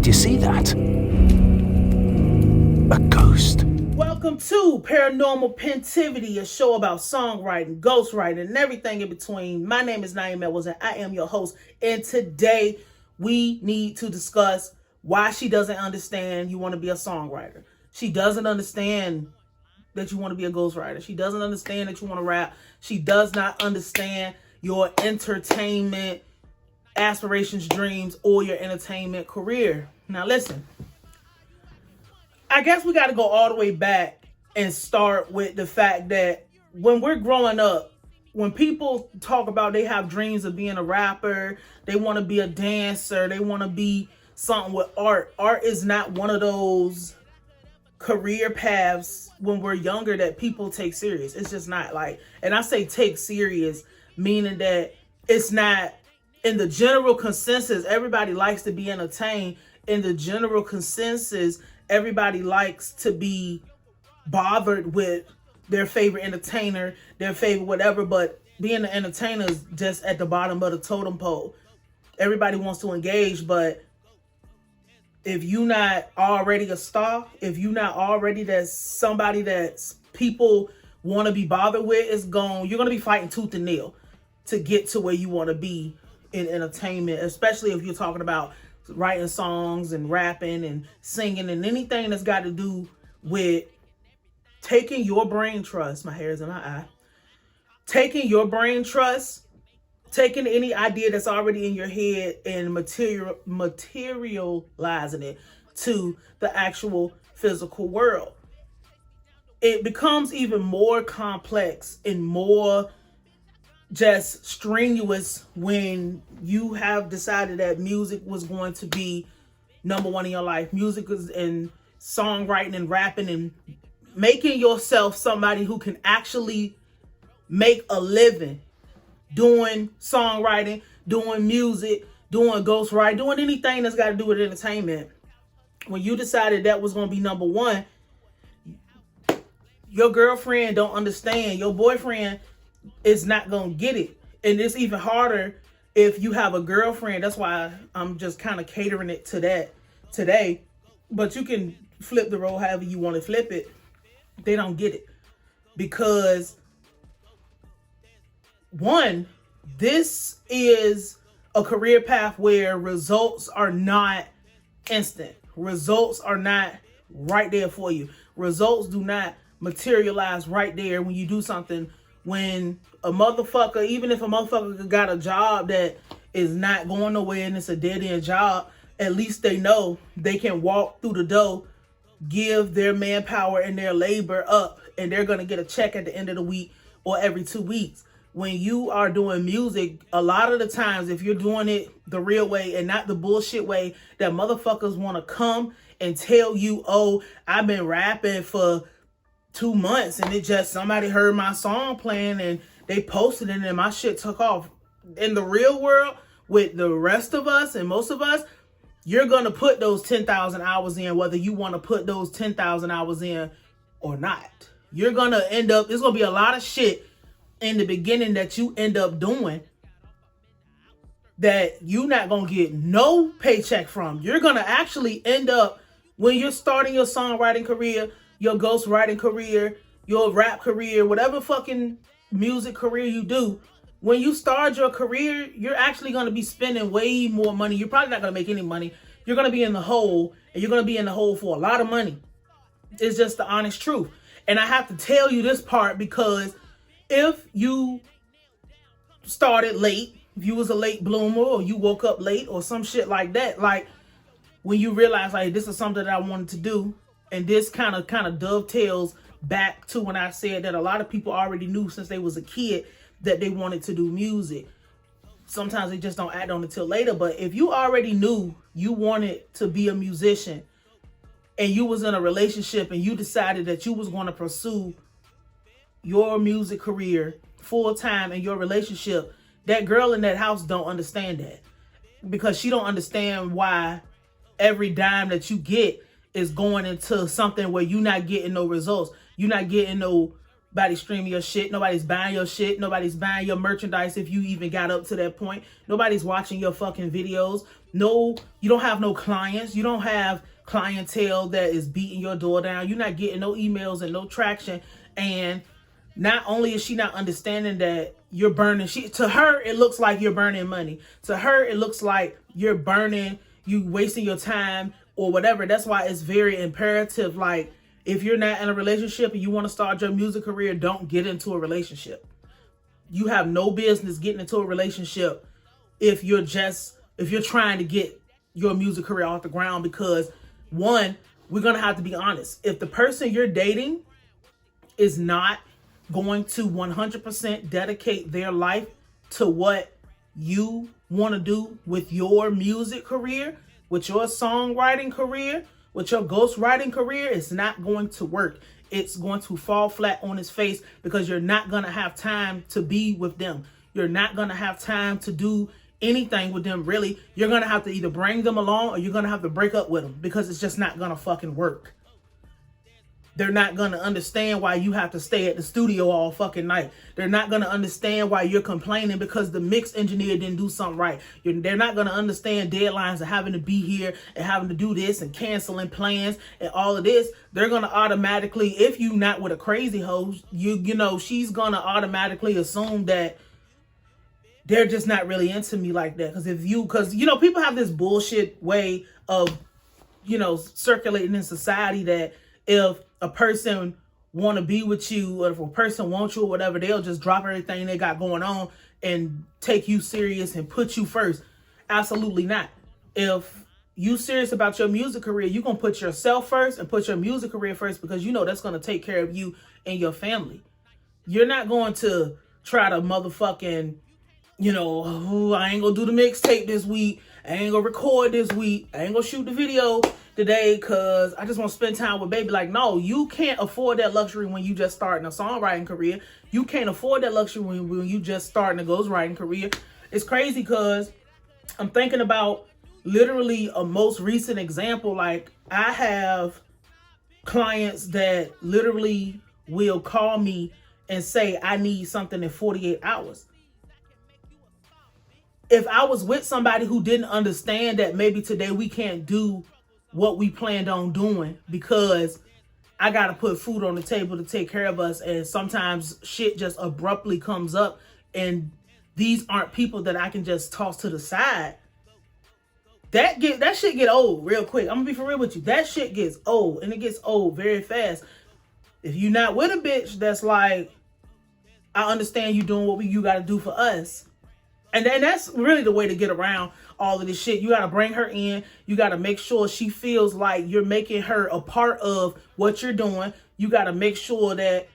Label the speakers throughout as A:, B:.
A: Did you see that? A ghost.
B: Welcome to Paranormal Pentivity, a show about songwriting, ghostwriting, and everything in between. My name is Nayim and I am your host. And today we need to discuss why she doesn't understand you want to be a songwriter. She doesn't understand that you want to be a ghostwriter. She doesn't understand that you want to rap. She does not understand your entertainment aspirations, dreams, or your entertainment career. Now listen, I guess we got to go all the way back and start with the fact that when we're growing up, when people talk about they have dreams of being a rapper, they want to be a dancer, they want to be something with art. Art is not one of those career paths when we're younger that people take serious. It's just not. Like, and I say take serious, meaning that it's not in the general consensus. Everybody likes to be entertained. In the general consensus, everybody likes to be bothered with their favorite entertainer, their favorite whatever, but being an entertainer is just at the bottom of the totem pole. Everybody wants to engage, but if you're not already a star, if you're not already that somebody that people want to be bothered with, you're going to be fighting tooth and nail to get to where you want to be in entertainment, especially if you're talking about writing songs and rapping and singing and anything that's got to do with taking your brain trust. My hair is in my eye. Taking your brain trust, taking any idea that's already in your head and materializing it to the actual physical world. It becomes even more complex and more just strenuous when you have decided that music was going to be number one in your life. Music is in songwriting and rapping and making yourself somebody who can actually make a living doing songwriting, doing music, doing ghostwriting, doing anything that's got to do with entertainment. When you decided that was going to be number one, your girlfriend don't understand. Your boyfriend is not going to get it. And it's even harder if you have a girlfriend. That's why I'm just kind of catering it to that today. But you can flip the role however you want to flip it. They don't get it. Because one, this is a career path where results are not instant. Results are not right there for you. Results do not materialize right there when you do something. When a motherfucker, even if a motherfucker got a job that is not going nowhere and it's a dead-end job, at least they know they can walk through the door, give their manpower and their labor up, and they're going to get a check at the end of the week or every 2 weeks. When you are doing music, a lot of the times, if you're doing it the real way and not the bullshit way that motherfuckers want to come and tell you, oh, I've been rapping for 2 months and it just somebody heard my song playing and they posted it and my shit took off. In the real world, with the rest of us and most of us, you're going to put those 10,000 hours in, whether you want to put those 10,000 hours in or not. You're going to end up, there's going to be a lot of shit in the beginning that you end up doing that you're not going to get no paycheck from. You're going to actually end up, when you're starting your songwriting career, your ghostwriting career, your rap career, whatever fucking music career you do, when you start your career, you're actually going to be spending way more money. You're probably not going to make any money. You're going to be in the hole, and you're going to be in the hole for a lot of money. It's just the honest truth. And I have to tell you this part because if you started late, if you was a late bloomer or you woke up late or some shit like that, like when you realize like this is something that I wanted to do, and this kind of dovetails back to when I said that a lot of people already knew since they was a kid that they wanted to do music. Sometimes they just don't act on it till later. But if you already knew you wanted to be a musician and you was in a relationship and you decided that you was going to pursue your music career full time in your relationship, that girl in that house don't understand that, because she don't understand why every dime that you get is going into something where you're not getting no results. You're not getting no Nobody's streaming your shit. Nobody's buying your shit. Nobody's buying your merchandise if you even got up to that point. Nobody's watching your fucking videos. No, you don't have no clients. You don't have clientele that is beating your door down. You're not getting no emails and no traction. And not only is she not understanding that you're burning, to her, it looks like you're burning money. To her, it looks like you're burning, you wasting your time or whatever. That's why it's very imperative. Like, if you're not in a relationship and you want to start your music career, don't get into a relationship. You have no business getting into a relationship if you're trying to get your music career off the ground, because one, we're going to have to be honest. If the person you're dating is not going to 100% dedicate their life to what you want to do with your music career, with your songwriting career, with your ghostwriting career, it's not going to work. It's going to fall flat on its face, because you're not going to have time to be with them. You're not going to have time to do anything with them, really. You're going to have to either bring them along or you're going to have to break up with them, because it's just not going to fucking work. They're not going to understand why you have to stay at the studio all fucking night. They're not going to understand why you're complaining because the mix engineer didn't do something right. They're not going to understand deadlines and having to be here and having to do this and canceling plans and all of this. They're going to automatically, if you not with a crazy hoe, you know, she's going to automatically assume that they're just not really into me like that. Because you know, people have this bullshit way of, you know, circulating in society that if a person want to be with you, or if a person wants you or whatever, they'll just drop everything they got going on and take you serious and put you first. Absolutely not. If you serious about your music career, you're going to put yourself first and put your music career first, because you know that's going to take care of you and your family. You're not going to try to motherfucking, you know, oh, I ain't going to do the mixtape this week. I ain't going to record this week. I ain't going to shoot the video today because I just want to spend time with baby. Like, no, you can't afford that luxury when you just starting a songwriting career. You can't afford that luxury when you just starting a ghostwriting career. It's crazy because I'm thinking about literally a most recent example. Like, I have clients that literally will call me and say, I need something in 48 hours. If I was with somebody who didn't understand that maybe today we can't do what we planned on doing because I got to put food on the table to take care of us, and sometimes shit just abruptly comes up, and these aren't people that I can just toss to the side, that shit get old real quick. I'm gonna be for real with you. That shit gets old, and it gets old very fast. If you're not with a bitch that's like, I understand you doing what you got to do for us. And then that's really the way to get around all of this shit. You got to bring her in. You got to make sure she feels like you're making her a part of what you're doing. You got to make sure that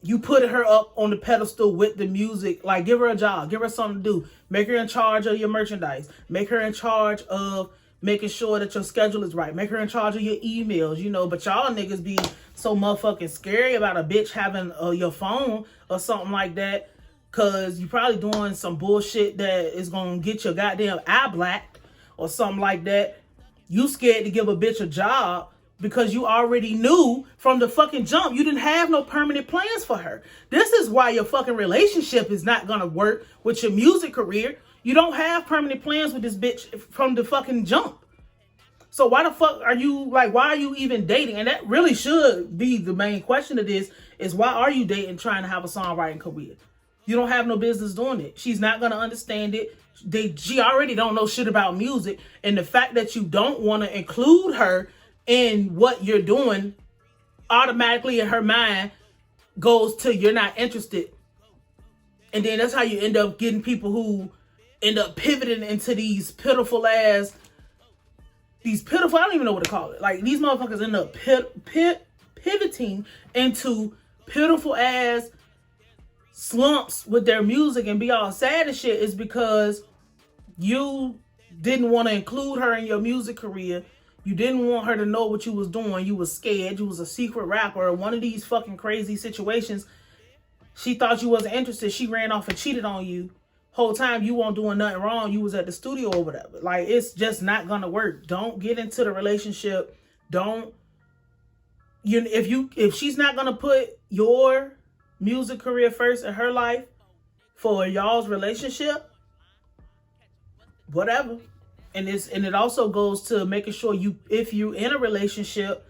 B: you put her up on the pedestal with the music. Like, give her a job. Give her something to do. Make her in charge of your merchandise. Make her in charge of making sure that your schedule is right. Make her in charge of your emails, you know. But y'all niggas be so motherfucking scary about a bitch having your phone or something like that. Because you're probably doing some bullshit that is going to get your goddamn eye blacked or something like that. You scared to give a bitch a job because you already knew from the fucking jump you didn't have no permanent plans for her. This is why your fucking relationship is not going to work with your music career. You don't have permanent plans with this bitch from the fucking jump. So why the fuck are you, like, why are you even dating? And that really should be the main question of this, is why are you dating trying to have a songwriting career? You don't have no business doing it. She's not going to understand it. She already don't know shit about music. And the fact that you don't want to include her in what you're doing automatically in her mind goes to you're not interested. And then that's how you end up getting people who end up pivoting into these pitiful, I don't even know what to call it. Like, these motherfuckers end up pivoting into pitiful ass slumps with their music and be all sad and shit, is because you didn't want to include her in your music career. You didn't want her to know what you was doing. You was scared. You was a secret rapper. One of these fucking crazy situations. She thought you wasn't interested. She ran off and cheated on you. Whole time you weren't doing nothing wrong. You was at the studio or whatever. Like, it's just not gonna work. Don't get into the relationship. Don't if she's not gonna put your music career first in her life for y'all's relationship, whatever. And it also goes to making sure if you in a relationship,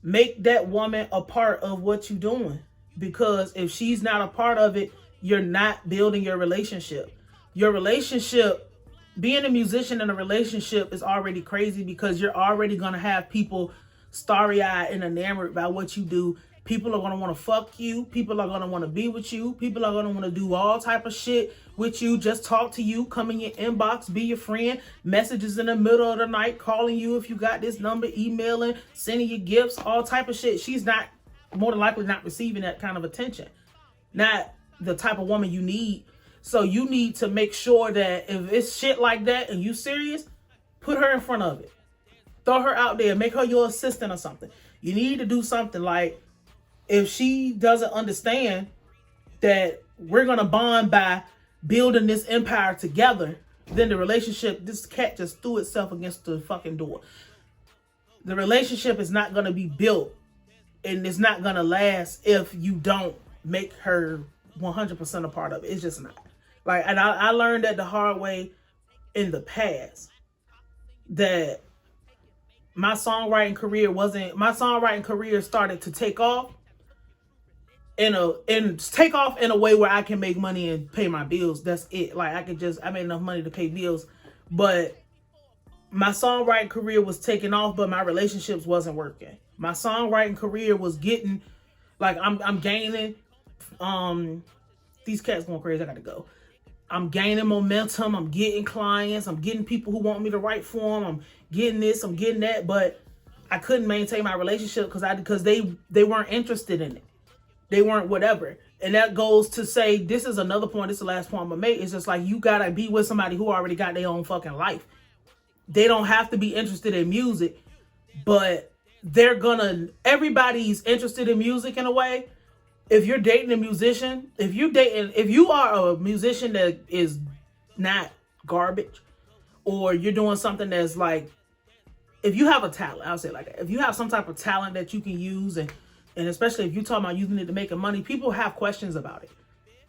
B: make that woman a part of what you're doing. Because if she's not a part of it, you're not building your relationship. Your relationship, being a musician in a relationship is already crazy because you're already going to have people starry-eyed and enamored by what you do. People are going to want to fuck you. People are going to want to be with you. People are going to want to do all type of shit with you. Just talk to you, come in your inbox, be your friend, messages in the middle of the night, calling you if you got this number, emailing, sending you gifts, all type of shit. She's not, more than likely not receiving that kind of attention. Not the type of woman you need. So you need to make sure that if it's shit like that and you serious, put her in front of it. Throw her out there, make her your assistant or something. You need to do something like, if she doesn't understand that we're going to bond by building this empire together, then the relationship, this cat just threw itself against the fucking door. The relationship is not going to be built and it's not going to last if you don't make her 100% a part of it. It's just not. Like, and I learned that the hard way in the past, that my songwriting career started to take off in a way where I can make money and pay my bills. That's it. Like, I made enough money to pay bills, but my songwriting career was taking off, but my relationships wasn't working. My songwriting career was getting, like, I'm gaining, these cats going crazy, I gotta go. I'm gaining momentum, I'm getting clients, I'm getting people who want me to write for them, I'm getting this, I'm getting that, but I couldn't maintain my relationship because they weren't interested in it. They weren't whatever. And that goes to say, this is another point, this is the last point I'm gonna make. It's just like, you gotta be with somebody who already got their own fucking life. They don't have to be interested in music, but everybody's interested in music in a way. If you're dating a musician, if you are a musician that is not garbage, or you're doing something that's like, if you have a talent, I'll say it like that. If you have some type of talent that you can use, and especially if you're talking about using it to make money, people have questions about it.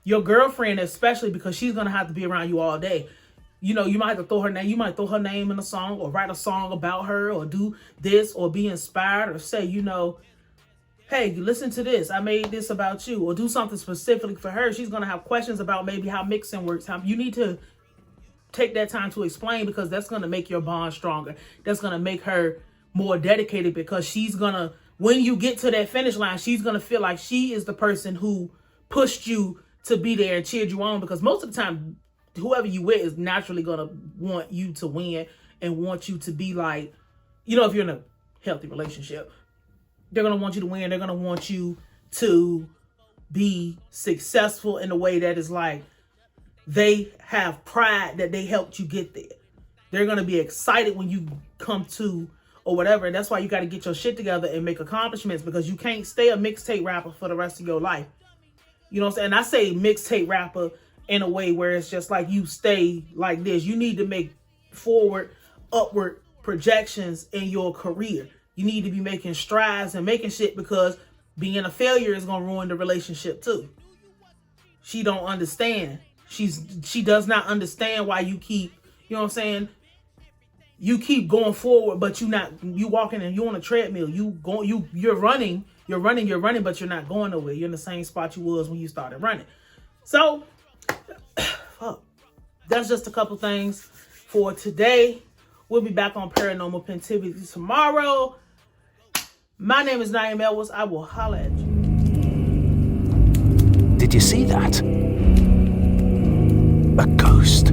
B: Your girlfriend, especially, because she's going to have to be around you all day. You know, you might have to throw her name. You might throw her name in a song, or write a song about her, or do this, or be inspired, or say, you know, hey, listen to this. I made this about you, or do something specifically for her. She's going to have questions about maybe how mixing works. How you need to take that time to explain, because that's going to make your bond stronger. That's going to make her more dedicated, because she's going to, when you get to that finish line, she's going to feel like she is the person who pushed you to be there and cheered you on, because most of the time, whoever you with is naturally going to want you to win and want you to be like, you know, if you're in a healthy relationship, they're going to want you to win. They're going to want you to be successful in a way that is like, they have pride that they helped you get there. They're going to be excited when you come to, or whatever. And that's why you got to get your shit together and make accomplishments, because you can't stay a mixtape rapper for the rest of your life. You know what I'm saying? I say mixtape rapper in a way where it's just like, you stay like this. You need to make forward, upward projections in your career. You need to be making strides and making shit, because being a failure is going to ruin the relationship too. She don't understand. She does not understand why you keep, you know what I'm saying? You keep going forward, but you walking and you on a treadmill. You're running, but you're not going nowhere. You're in the same spot you was when you started running. So, fuck. That's just a couple things for today. We'll be back on Paranormal Pentivity tomorrow. My name is Nayim Edwards. I will holler at you.
A: Did you see that? A ghost.